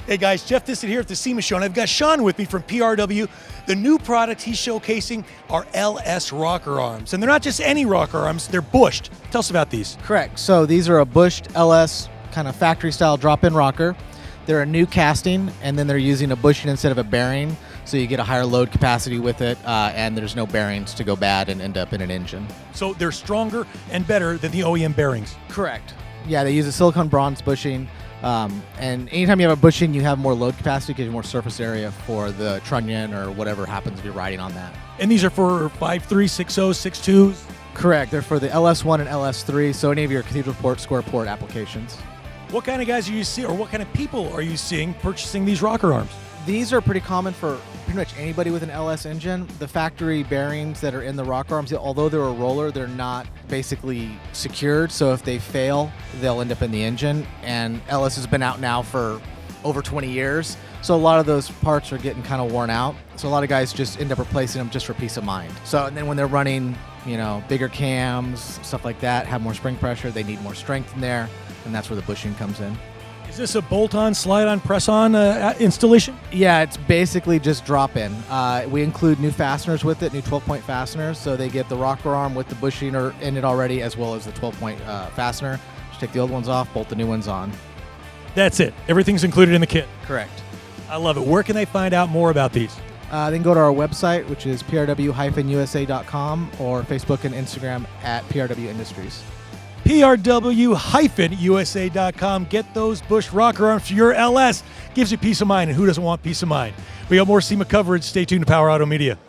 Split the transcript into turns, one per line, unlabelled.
Hey guys, Jeff Dissett here at the SEMA show, and I've got Sean with me from PRW. The new product he's showcasing are LS rocker arms, and they're not just any rocker arms, they're bushed. Tell us about these.
Correct. So these are a bushed LS kind of factory style drop-in rocker. They're a new casting, and then they're using a bushing instead of a bearing, so you get a higher load capacity with it, and there's no bearings to go bad and end up in an engine.
So they're stronger and better than the OEM bearings.
Correct. Yeah, they use a silicone bronze bushing. And anytime you have a bushing, you have more load capacity because you have more surface area for the trunnion or whatever happens to be riding on that.
And these are for 5.3, 6.0, 6.2s?
Correct. They're for the LS1 and LS3, so any of your cathedral port, square port applications.
What kind of guys are you seeing, or what kind of people are you seeing purchasing these rocker arms?
These are pretty common for pretty much anybody with an LS engine. The factory bearings that are in the rocker arms, although they're a roller, they're not basically secured. So if they fail, they'll end up in the engine. And LS has been out now for over 20 years. So a lot of those parts are getting kind of worn out. So a lot of guys just end up replacing them just for peace of mind. So and then when they're running, bigger cams, stuff like that, have more spring pressure, they need more strength in there. And that's where the bushing comes in.
Is this a bolt-on, slide-on, press-on installation?
Yeah, it's basically just drop-in. We include new fasteners with it, new 12-point fasteners, so they get the rocker arm with the bushing in it already, as well as the 12-point fastener. Just take the old ones off, bolt the new ones on.
That's it. Everything's included in the kit.
Correct.
I love it. Where can they find out more about these?
They can go to our website, which is prw-usa.com, or Facebook and Instagram at PRW Industries.
PRW-USA.com. Get those bush rocker arms for your LS. Gives you peace of mind, and who doesn't want peace of mind? We got more SEMA coverage. Stay tuned to Power Auto Media.